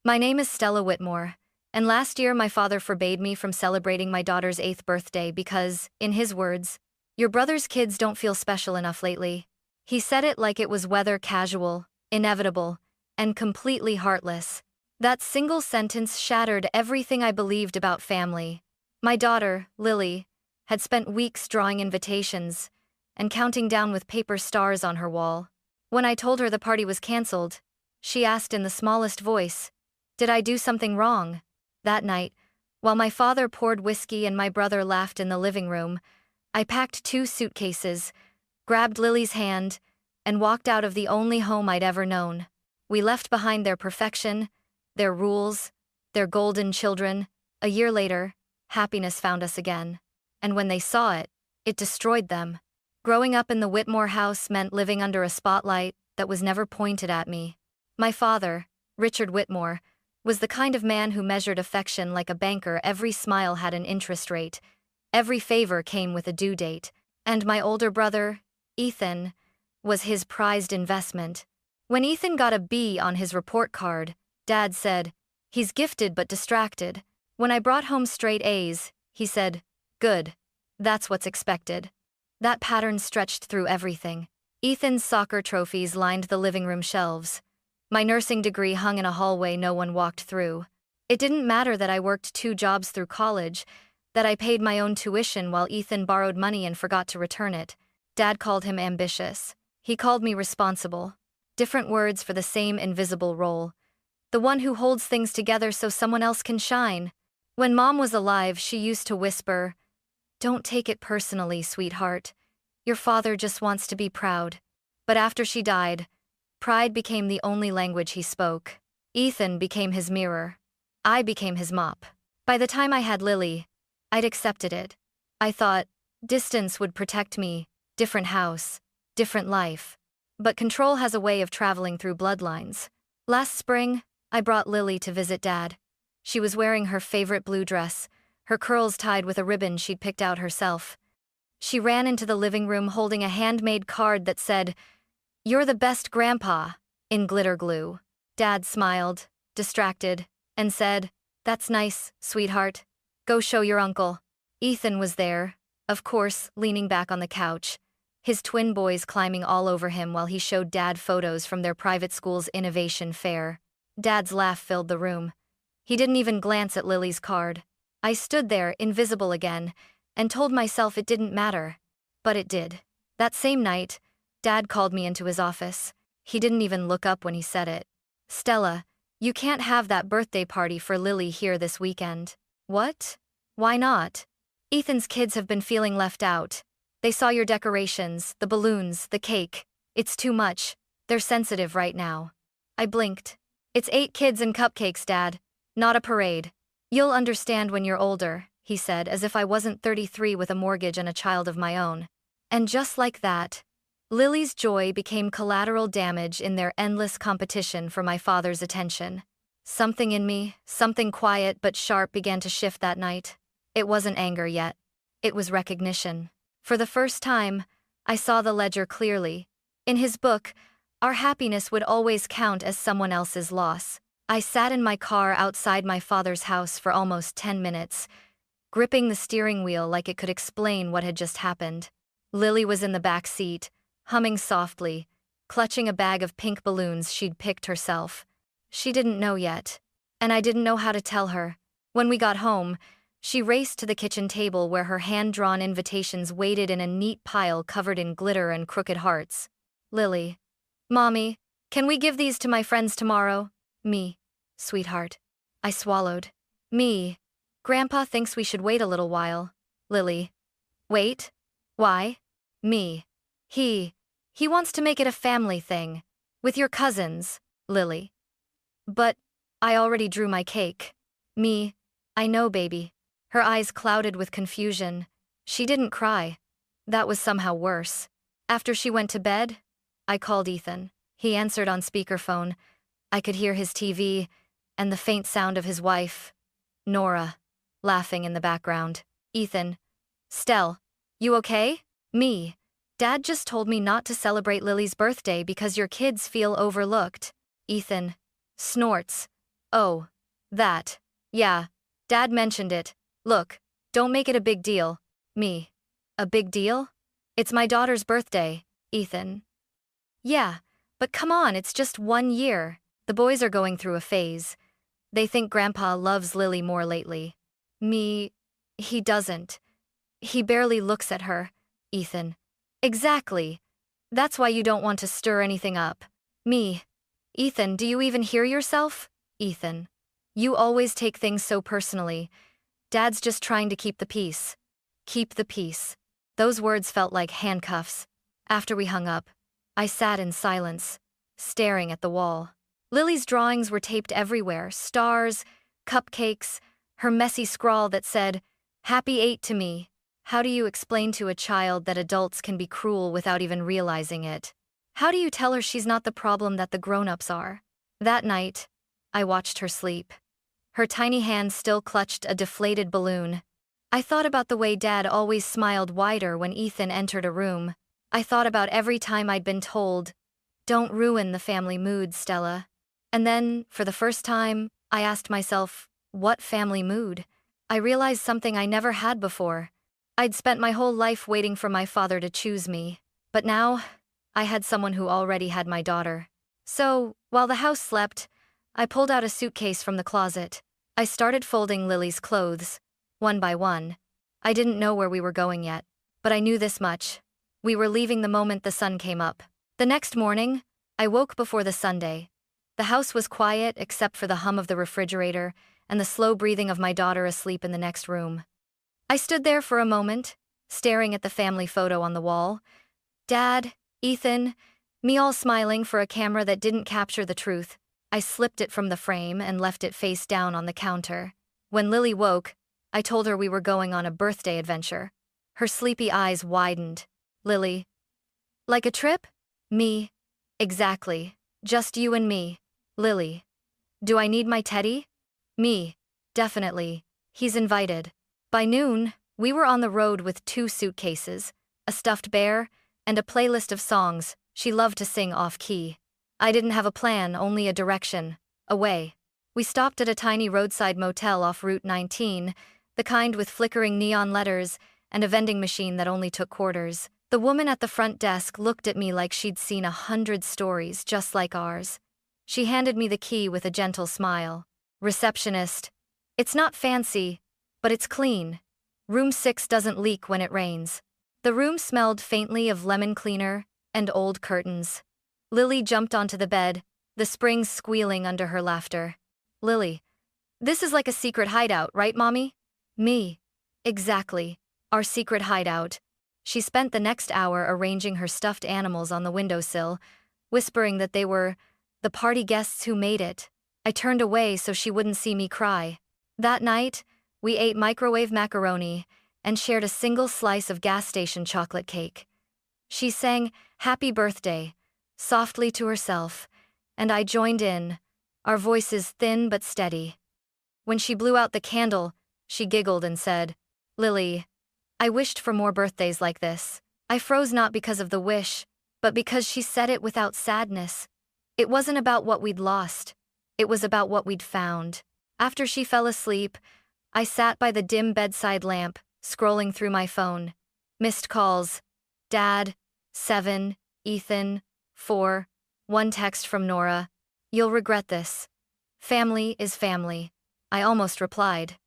My name is Stella Whitmore, and last year my father forbade me from celebrating my daughter's 8th birthday because, in his words, your brother's kids don't feel special enough lately. He said it like it was weather casual, inevitable, and completely heartless. That single sentence shattered everything I believed about family. My daughter, Lily, had spent weeks drawing invitations and counting down with paper stars on her wall. When I told her the party was canceled, she asked in the smallest voice, "Did I do something wrong?" That night, while my father poured whiskey and my brother laughed in the living room, I packed 2 suitcases, grabbed Lily's hand, and walked out of the only home I'd ever known. We left behind their perfection, their rules, their golden children. A year later, happiness found us again. And when they saw it, it destroyed them. Growing up in the Whitmore house meant living under a spotlight that was never pointed at me. My father, Richard Whitmore, was the kind of man who measured affection like a banker. Every smile had an interest rate. Every favor came with a due date. And my older brother, Ethan, was his prized investment. When Ethan got a B on his report card, Dad said, "He's gifted but distracted." When I brought home straight A's, he said, "Good. That's what's expected." That pattern stretched through everything. Ethan's soccer trophies lined the living room shelves. My nursing degree hung in a hallway no one walked through. It didn't matter that I worked 2 jobs through college, that I paid my own tuition while Ethan borrowed money and forgot to return it. Dad called him ambitious. He called me responsible. Different words for the same invisible role. The one who holds things together so someone else can shine. When Mom was alive, she used to whisper, "Don't take it personally, sweetheart. Your father just wants to be proud." But after she died, pride became the only language he spoke. Ethan became his mirror. I became his mop. By the time I had Lily, I'd accepted it. I thought, distance would protect me, different house, different life. But control has a way of traveling through bloodlines. Last spring, I brought Lily to visit Dad. She was wearing her favorite blue dress, her curls tied with a ribbon she'd picked out herself. She ran into the living room holding a handmade card that said, "You're the best grandpa," in glitter glue. Dad smiled, distracted, and said, "That's nice, sweetheart. Go show your uncle." Ethan was there, of course, leaning back on the couch, his twin boys climbing all over him while he showed Dad photos from their private school's innovation fair. Dad's laugh filled the room. He didn't even glance at Lily's card. I stood there, invisible again, and told myself it didn't matter. But it did. That same night, Dad called me into his office. He didn't even look up when he said it. "Stella, you can't have that birthday party for Lily here this weekend." "What? Why not?" "Ethan's kids have been feeling left out. They saw your decorations, the balloons, the cake. It's too much. They're sensitive right now." I blinked. "It's 8 kids and cupcakes, Dad. Not a parade." "You'll understand when you're older," he said, as if I wasn't 33 with a mortgage and a child of my own. And just like that, Lily's joy became collateral damage in their endless competition for my father's attention. Something in me, something quiet but sharp, began to shift that night. It wasn't anger yet. It was recognition. For the first time, I saw the ledger clearly. In his book, our happiness would always count as someone else's loss. I sat in my car outside my father's house for almost 10 minutes, gripping the steering wheel like it could explain what had just happened. Lily was in the back seat, humming softly, clutching a bag of pink balloons she'd picked herself. She didn't know yet, and I didn't know how to tell her. When we got home, she raced to the kitchen table where her hand-drawn invitations waited in a neat pile covered in glitter and crooked hearts. "Lily. Mommy, can we give these to my friends tomorrow?" "Me, sweetheart." I swallowed. "Me. Grandpa thinks we should wait a little while." Lily. "Wait? Why?" "Me. He wants to make it a family thing. With your cousins." Lily. "But I already drew my cake." "Me. I know, baby." Her eyes clouded with confusion. She didn't cry. That was somehow worse. After she went to bed, I called Ethan. He answered on speakerphone. I could hear his TV and the faint sound of his wife, Nora, laughing in the background. "Ethan. Stell. You okay?" "Me. Dad just told me not to celebrate Lily's birthday because your kids feel overlooked." Ethan snorts. Oh, that. Yeah, Dad mentioned it. Look, don't make it a big deal. Me. A big deal? It's my daughter's birthday, Ethan. Yeah, but come on, it's just 1 year. The boys are going through a phase. They think Grandpa loves Lily more lately. Me, he doesn't. He barely looks at her, Ethan. Exactly. That's why you don't want to stir anything up. Me. Ethan, do you even hear yourself? Ethan. You always take things so personally. Dad's just trying to keep the peace. Keep the peace. Those words felt like handcuffs. After we hung up, I sat in silence, staring at the wall. Lily's drawings were taped everywhere, stars, cupcakes, her messy scrawl that said, "Happy 8 to me." How do you explain to a child that adults can be cruel without even realizing it? How do you tell her she's not the problem that the grown-ups are? That night, I watched her sleep. Her tiny hand still clutched a deflated balloon. I thought about the way Dad always smiled wider when Ethan entered a room. I thought about every time I'd been told, "Don't ruin the family mood, Stella." And then, for the first time, I asked myself, what family mood? I realized something I never had before. I'd spent my whole life waiting for my father to choose me. But now, I had someone who already had my daughter. So, while the house slept, I pulled out a suitcase from the closet. I started folding Lily's clothes, one by one. I didn't know where we were going yet, but I knew this much. We were leaving the moment the sun came up. The next morning, I woke before the Sunday. The house was quiet except for the hum of the refrigerator and the slow breathing of my daughter asleep in the next room. I stood there for a moment, staring at the family photo on the wall. Dad, Ethan, me all smiling for a camera that didn't capture the truth. I slipped it from the frame and left it face down on the counter. When Lily woke, I told her we were going on a birthday adventure. Her sleepy eyes widened. Lily. Like a trip? Me. Exactly. Just you and me. Lily. Do I need my teddy? Me. Definitely. He's invited. By noon, we were on the road with 2 suitcases, a stuffed bear, and a playlist of songs she loved to sing off-key. I didn't have a plan, only a direction. Away. We stopped at a tiny roadside motel off Route 19, the kind with flickering neon letters and a vending machine that only took quarters. The woman at the front desk looked at me like she'd seen 100 stories just like ours. She handed me the key with a gentle smile. Receptionist. It's not fancy, but it's clean. Room 6 doesn't leak when it rains. The room smelled faintly of lemon cleaner and old curtains. Lily jumped onto the bed, the springs squealing under her laughter. Lily. This is like a secret hideout, right, Mommy? Me. Exactly. Our secret hideout. She spent the next hour arranging her stuffed animals on the windowsill, whispering that they were the party guests who made it. I turned away so she wouldn't see me cry. That night, we ate microwave macaroni and shared a single slice of gas station chocolate cake. She sang "Happy Birthday" softly to herself, and I joined in, our voices thin but steady. When she blew out the candle, she giggled and said, "Lily, I wished for more birthdays like this." I froze not because of the wish, but because she said it without sadness. It wasn't about what we'd lost. It was about what we'd found. After she fell asleep, I sat by the dim bedside lamp, scrolling through my phone. Missed calls. Dad, 7, Ethan, 4, 1 text from Nora. You'll regret this. Family is family. I almost replied.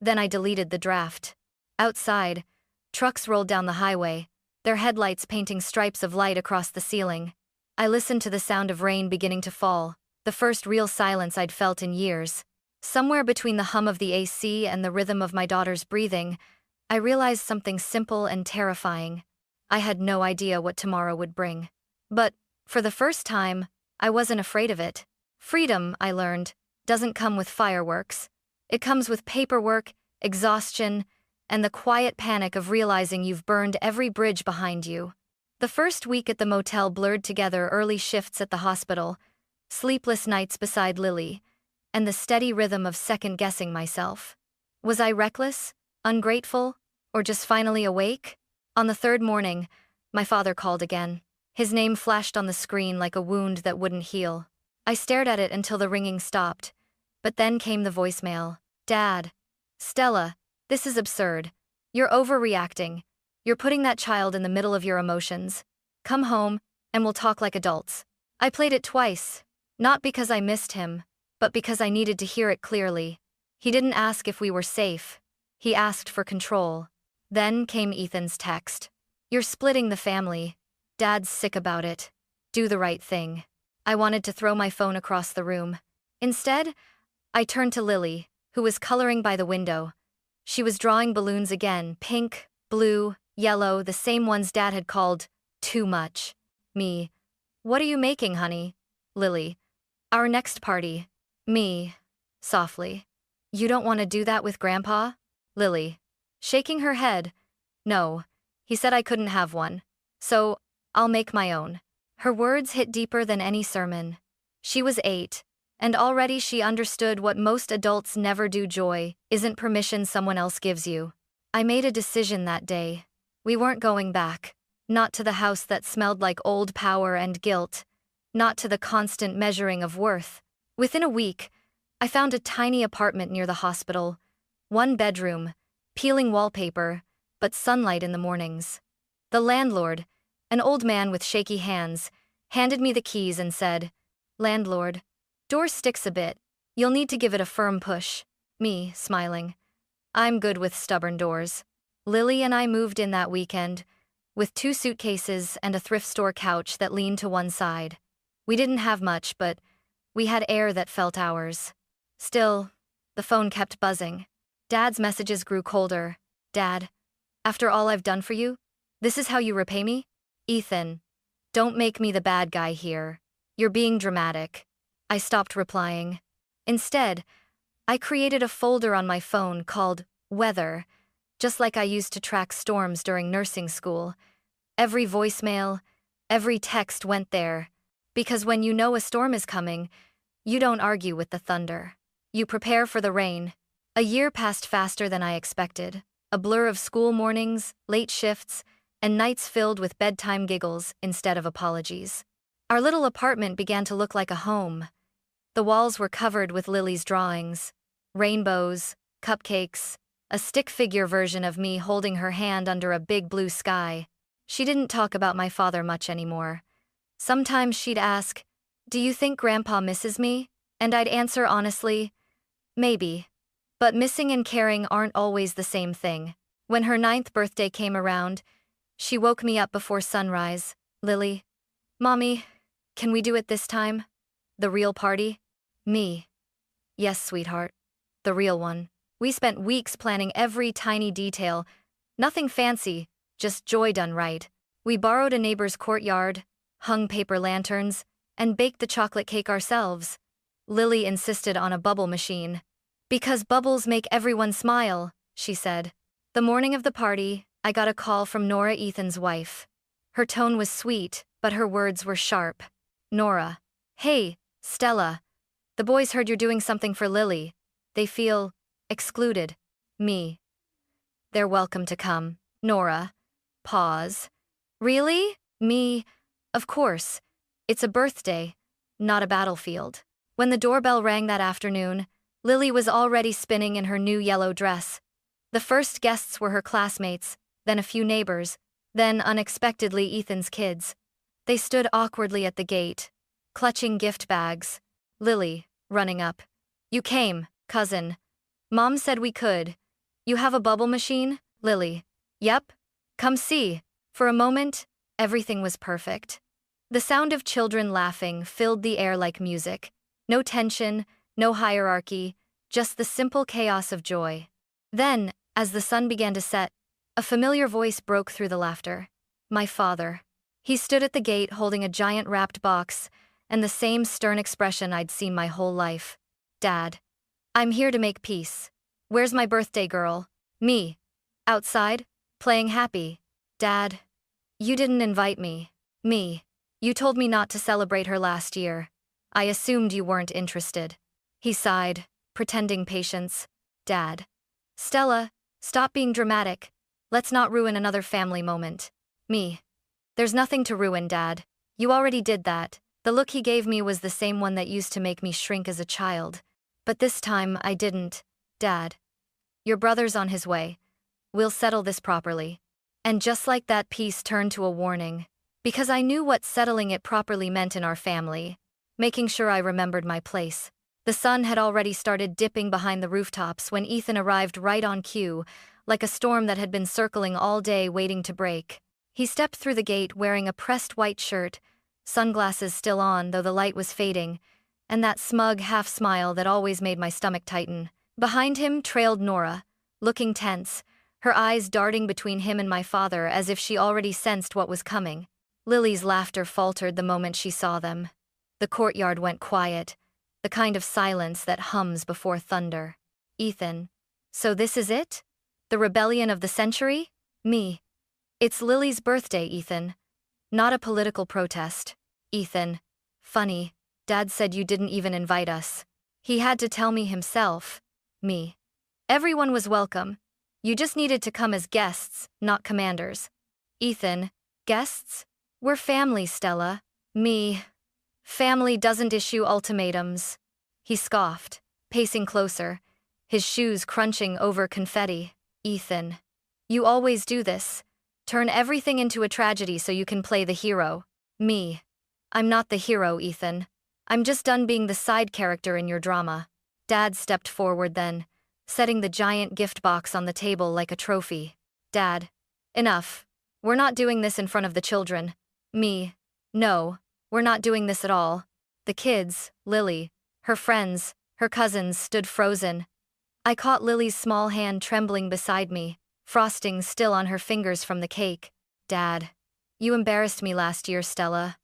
Then I deleted the draft. Outside, trucks rolled down the highway, their headlights painting stripes of light across the ceiling. I listened to the sound of rain beginning to fall, the first real silence I'd felt in years. Somewhere between the hum of the AC and the rhythm of my daughter's breathing, I realized something simple and terrifying. I had no idea what tomorrow would bring. But, for the first time, I wasn't afraid of it. Freedom, I learned, doesn't come with fireworks. It comes with paperwork, exhaustion, and the quiet panic of realizing you've burned every bridge behind you. The first week at the motel blurred together early shifts at the hospital, sleepless nights beside Lily, and the steady rhythm of second-guessing myself. Was I reckless, ungrateful, or just finally awake? On the 3rd morning, my father called again. His name flashed on the screen like a wound that wouldn't heal. I stared at it until the ringing stopped, But then came the voicemail. Dad. Stella, this is absurd. You're overreacting. You're putting that child in the middle of your emotions. Come home, and we'll talk like adults. I played it twice. Not because I missed him, but because I needed to hear it clearly. He didn't ask if we were safe. He asked for control. Then came Ethan's text. You're splitting the family. Dad's sick about it. Do the right thing. I wanted to throw my phone across the room. Instead, I turned to Lily, who was coloring by the window. She was drawing balloons again, pink, blue, yellow, the same ones Dad had called too much. Me. What are you making, honey? Lily. Our next party. Me. Softly. You don't want to do that with Grandpa? Lily. Shaking her head. No. He said I couldn't have one. So, I'll make my own. Her words hit deeper than any sermon. She was 8, and already she understood what most adults never do. Joy isn't permission someone else gives you. I made a decision that day. We weren't going back. Not to the house that smelled like old power and guilt. Not to the constant measuring of worth. Within a week, I found a tiny apartment near the hospital. 1 bedroom, peeling wallpaper, but sunlight in the mornings. The landlord, an old man with shaky hands, handed me the keys and said, Landlord, door sticks a bit. You'll need to give it a firm push. Me, smiling. I'm good with stubborn doors. Lily and I moved in that weekend, with 2 suitcases and a thrift store couch that leaned to one side. We didn't have much, but we had air that felt ours. Still, the phone kept buzzing. Dad's messages grew colder. Dad, after all I've done for you, this is how you repay me? Ethan, don't make me the bad guy here. You're being dramatic. I stopped replying. Instead, I created a folder on my phone called Weather, just like I used to track storms during nursing school. Every voicemail, every text went there. Because when you know a storm is coming, you don't argue with the thunder. You prepare for the rain. A year passed faster than I expected. A blur of school mornings, late shifts, and nights filled with bedtime giggles instead of apologies. Our little apartment began to look like a home. The walls were covered with Lily's drawings. Rainbows, cupcakes, a stick figure version of me holding her hand under a big blue sky. She didn't talk about my father much anymore. Sometimes she'd ask, Do you think Grandpa misses me? And I'd answer honestly, maybe. But missing and caring aren't always the same thing. When her 9th birthday came around, she woke me up before sunrise. Lily, Mommy, can we do it this time? The real party? Me. Yes, sweetheart. The real one. We spent weeks planning every tiny detail. Nothing fancy, just joy done right. We borrowed a neighbor's courtyard, hung paper lanterns, and baked the chocolate cake ourselves. Lily insisted on a bubble machine. Because bubbles make everyone smile, she said. The morning of the party, I got a call from Nora, Ethan's wife. Her tone was sweet, but her words were sharp. Nora. Hey, Stella. The boys heard you're doing something for Lily. They feel excluded. Me. They're welcome to come. Nora. Pause. Really? Me. Of course. It's a birthday, not a battlefield. When the doorbell rang that afternoon, Lily was already spinning in her new yellow dress. The first guests were her classmates, then a few neighbors, then unexpectedly Ethan's kids. They stood awkwardly at the gate, clutching gift bags. Lily, running up. You came, cousin. Mom said we could. You have a bubble machine? Lily. Yep. Come see. For a moment, everything was perfect. The sound of children laughing filled the air like music. No tension, no hierarchy, just the simple chaos of joy. Then, as the sun began to set, a familiar voice broke through the laughter. My father. He stood at the gate holding a giant wrapped box, and the same stern expression I'd seen my whole life. Dad. I'm here to make peace. Where's my birthday girl? Me. Outside, playing happy. Dad. You didn't invite me. Me. You told me not to celebrate her last year. I assumed you weren't interested. He sighed, pretending patience. Dad. Stella, stop being dramatic. Let's not ruin another family moment. Me. There's nothing to ruin, Dad. You already did that. The look he gave me was the same one that used to make me shrink as a child. But this time I didn't. Dad. Your brother's on his way. We'll settle this properly. And just like that piece turned to a warning. Because I knew what settling it properly meant in our family. Making sure I remembered my place. The sun had already started dipping behind the rooftops when Ethan arrived right on cue, like a storm that had been circling all day waiting to break. He stepped through the gate wearing a pressed white shirt, sunglasses still on though the light was fading, and that smug half-smile that always made my stomach tighten. Behind him trailed Nora, looking tense, her eyes darting between him and my father as if she already sensed what was coming. Lily's laughter faltered the moment she saw them. The courtyard went quiet, the kind of silence that hums before thunder. Ethan. So this is it? The rebellion of the century? Me. It's Lily's birthday, Ethan. Not a political protest. Ethan. Funny, Dad said you didn't even invite us. He had to tell me himself. Me. Everyone was welcome. You just needed to come as guests, not commanders. Ethan. Guests? We're family, Stella. Me. Family doesn't issue ultimatums. He scoffed, pacing closer, his shoes crunching over confetti. Ethan. You always do this. Turn everything into a tragedy so you can play the hero. Me. I'm not the hero, Ethan. I'm just done being the side character in your drama. Dad stepped forward then, setting the giant gift box on the table like a trophy. Dad. Enough. We're not doing this in front of the children. Me. No. We're not doing this at all. The kids, Lily, her friends, her cousins stood frozen. I caught Lily's small hand trembling beside me, frosting still on her fingers from the cake. Dad. You embarrassed me last year, Stella.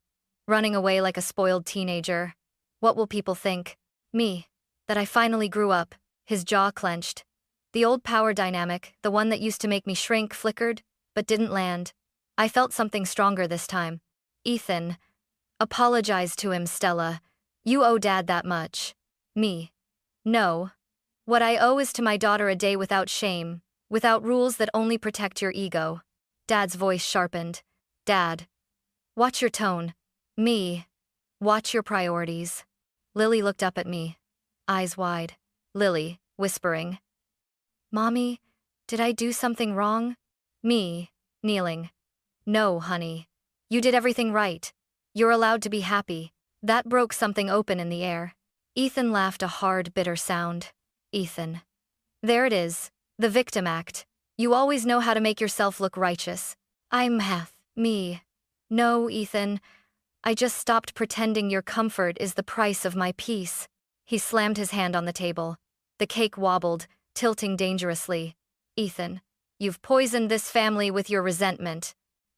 Running away like a spoiled teenager. What will people think? Me. That I finally grew up. His jaw clenched. The old power dynamic, the one that used to make me shrink, flickered, but didn't land. I felt something stronger this time. Ethan. Apologize to him, Stella. You owe Dad that much. Me. No. What I owe is to my daughter a day without shame, without rules that only protect your ego. Dad's voice sharpened. Dad. Watch your tone. Me. Watch your priorities. Lily looked up at me, eyes wide. Lily, whispering. Mommy, did I do something wrong? Me, kneeling. No, honey. You did everything right. You're allowed to be happy. That broke something open in the air. Ethan laughed a hard, bitter sound. Ethan. There it is. The victim act. You always know how to make yourself look righteous. Me. No, Ethan. I just stopped pretending your comfort is the price of my peace. He slammed his hand on the table. The cake wobbled, tilting dangerously. Ethan. You've poisoned this family with your resentment.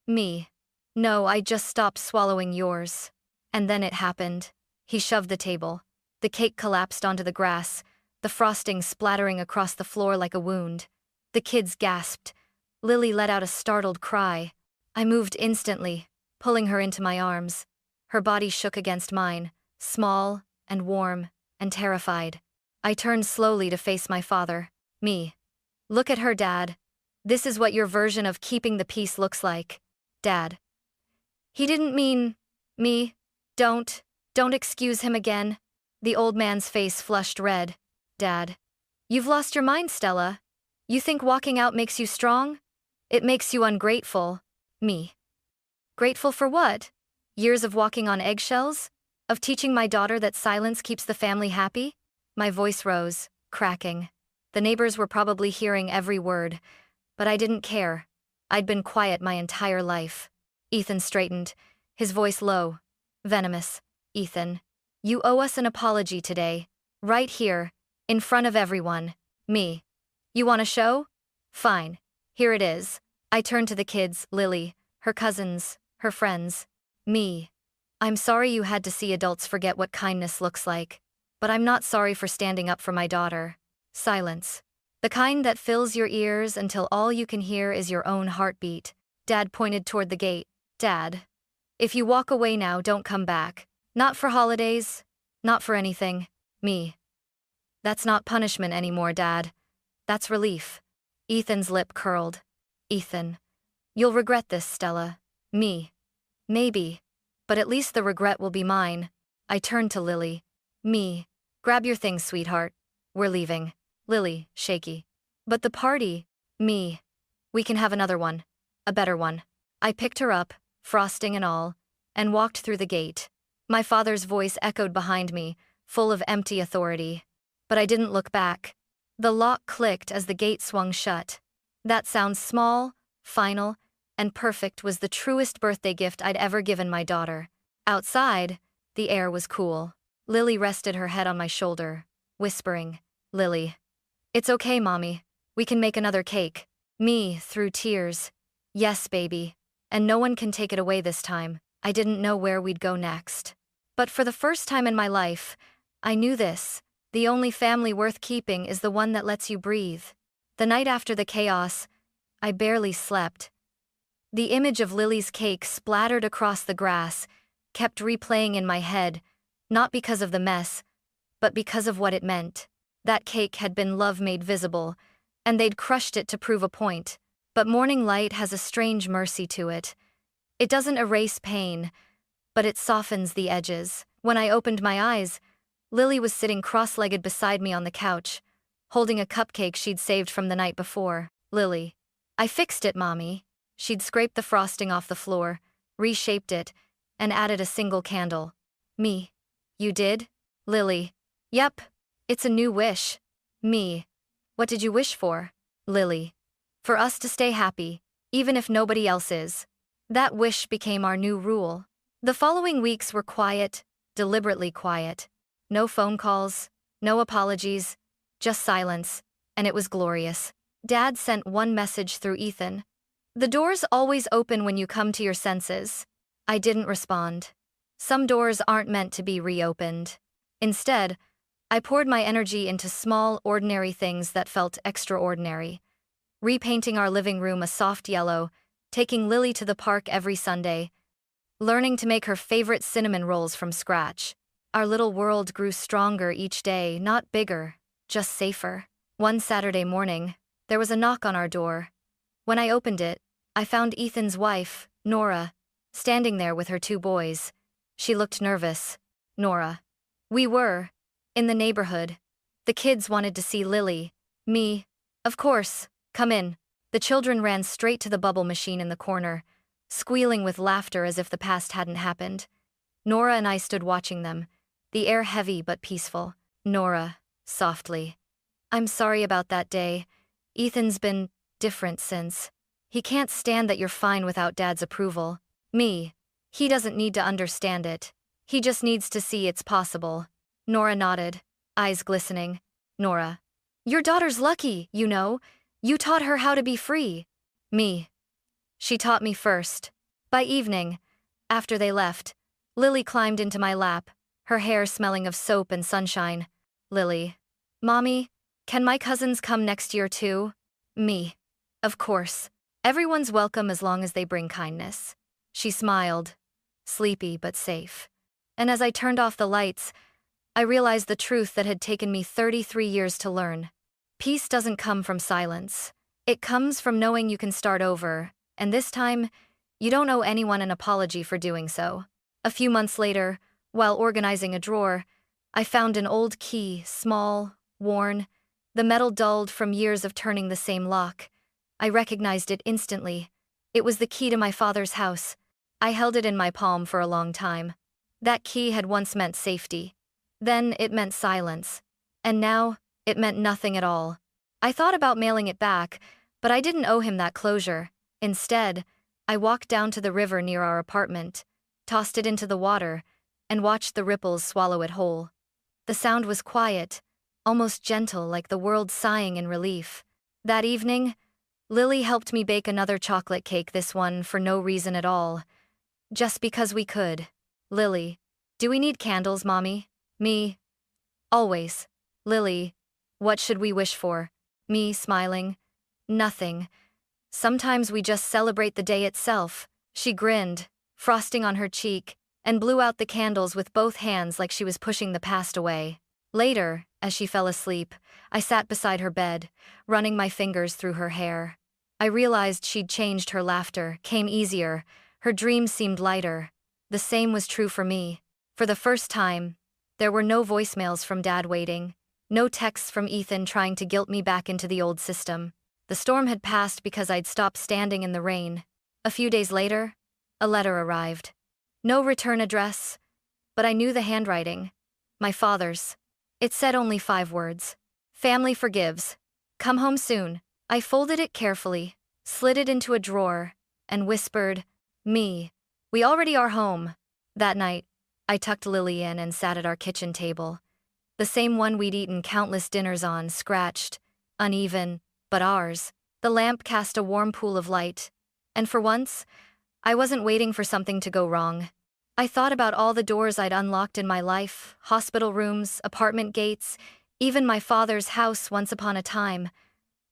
Me. No, I just stopped swallowing yours. And then it happened. He shoved the table. The cake collapsed onto the grass, the frosting splattering across the floor like a wound. The kids gasped. Lily let out a startled cry. I moved instantly, pulling her into my arms. Her body shook against mine, small and warm and terrified. I turned slowly to face my father. Me. Look at her, Dad. This is what your version of keeping the peace looks like. Dad. He didn't mean... me. Don't excuse him again. The old man's face flushed red. Dad. You've lost your mind, Stella. You think walking out makes you strong? It makes you ungrateful. Me. Grateful for what? Years of walking on eggshells? Of teaching my daughter that silence keeps the family happy? My voice rose, cracking. The neighbors were probably hearing every word, but I didn't care. I'd been quiet my entire life. Ethan straightened, his voice low, venomous. Ethan, you owe us an apology today. Right here, in front of everyone. Me. You want a show? Fine. Here it is. I turned to the kids, Lily, her cousins, her friends. Me. I'm sorry you had to see adults forget what kindness looks like. But I'm not sorry for standing up for my daughter. Silence. The kind that fills your ears until all you can hear is your own heartbeat. Dad pointed toward the gate. Dad. If you walk away now, don't come back. Not for holidays. Not for anything. Me. That's not punishment anymore, Dad. That's relief. Ethan's lip curled. Ethan. You'll regret this, Stella. Me. Maybe. But at least the regret will be mine. I turned to Lily. Me. Grab your things, sweetheart. we're leaving. Lily, shaky. But the party? Me. We can have another one. A better one. I picked her up, frosting and all, and walked through the gate. My father's voice echoed behind me, full of empty authority. But I didn't look back. The lock clicked as the gate swung shut. That sound small, final, and perfect was the truest birthday gift I'd ever given my daughter. Outside, the air was cool. Lily rested her head on my shoulder, whispering, Lily. It's okay, Mommy. We can make another cake. Me, through tears. Yes, baby. And no one can take it away this time. I didn't know where we'd go next. But for the first time in my life, I knew this. The only family worth keeping is the one that lets you breathe. The night after the chaos, I barely slept. The image of Lily's cake splattered across the grass kept replaying in my head, not because of the mess, but because of what it meant. That cake had been love made visible, and they'd crushed it to prove a point. But morning light has a strange mercy to it. It doesn't erase pain, but it softens the edges. When I opened my eyes, Lily was sitting cross-legged beside me on the couch, holding a cupcake she'd saved from the night before. Lily. I fixed it, Mommy. She'd scraped the frosting off the floor, reshaped it, and added a single candle. Me. You did? Lily. Yep. It's a new wish. Me. What did you wish for? Lily. For us to stay happy, even if nobody else is. That wish became our new rule. The following weeks were quiet, deliberately quiet. No phone calls, no apologies, just silence, and it was glorious. Dad sent one message through Ethan. The door's always open when you come to your senses. I didn't respond. Some doors aren't meant to be reopened. Instead, I poured my energy into small, ordinary things that felt extraordinary. Repainting our living room a soft yellow, taking Lily to the park every Sunday, learning to make her favorite cinnamon rolls from scratch. Our little world grew stronger each day, not bigger, just safer. One Saturday morning, there was a knock on our door. When I opened it, I found Ethan's wife, Nora, standing there with her 2 boys. She looked nervous. Nora. We were in the neighborhood. The kids wanted to see Lily. Me. Of course. Come in. The children ran straight to the bubble machine in the corner, squealing with laughter as if the past hadn't happened. Nora and I stood watching them, the air heavy but peaceful. Nora, softly. I'm sorry about that day. Ethan's been different since. He can't stand that you're fine without Dad's approval. Me. He doesn't need to understand it. He just needs to see it's possible. Nora nodded, eyes glistening. Nora. Your daughter's lucky, you know. You taught her how to be free. Me. She taught me first. By evening, after they left, Lily climbed into my lap, her hair smelling of soap and sunshine. Lily. Mommy, can my cousins come next year too? Me. Of course. Everyone's welcome as long as they bring kindness. She smiled, sleepy but safe. And as I turned off the lights, I realized the truth that had taken me 33 years to learn. Peace doesn't come from silence. It comes from knowing you can start over, and this time, you don't owe anyone an apology for doing so. A few months later, while organizing a drawer, I found an old key, small, worn, the metal dulled from years of turning the same lock. I recognized it instantly. It was the key to my father's house. I held it in my palm for a long time. That key had once meant safety. Then it meant silence. And now, it meant nothing at all. I thought about mailing it back, but I didn't owe him that closure. Instead, I walked down to the river near our apartment, tossed it into the water, and watched the ripples swallow it whole. The sound was quiet, almost gentle, like the world sighing in relief. That evening, Lily helped me bake another chocolate cake, this one for no reason at all. Just because we could. Lily. Do we need candles, Mommy? Me. Always. Lily. What should we wish for? Me, smiling. Nothing. Sometimes we just celebrate the day itself. She grinned, frosting on her cheek, and blew out the candles with both hands like she was pushing the past away. Later, as she fell asleep, I sat beside her bed, running my fingers through her hair. I realized she'd changed. Her laughter came easier, her dreams seemed lighter. The same was true for me. For the first time, there were no voicemails from Dad waiting. No texts from Ethan trying to guilt me back into the old system. The storm had passed because I'd stopped standing in the rain. A few days later, a letter arrived. No return address, but I knew the handwriting. My father's. It said only 5 words. Family forgives. Come home soon. I folded it carefully, slid it into a drawer, and whispered, "Me. We already are home." That night, I tucked Lily in and sat at our kitchen table. The same one we'd eaten countless dinners on, scratched, uneven, but ours. The lamp cast a warm pool of light, and for once, I wasn't waiting for something to go wrong. I thought about all the doors I'd unlocked in my life, hospital rooms, apartment gates, even my father's house once upon a time.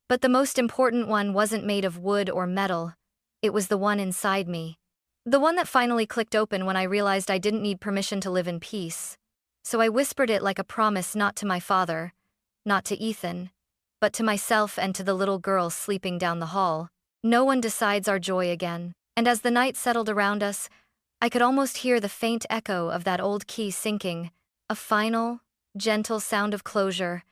But the most important one wasn't made of wood or metal. It was the one inside me. The one that finally clicked open when I realized I didn't need permission to live in peace. So I whispered it like a promise, not to my father, not to Ethan, but to myself and to the little girl sleeping down the hall. No one decides our joy again. And as the night settled around us, I could almost hear the faint echo of that old key sinking, a final, gentle sound of closure,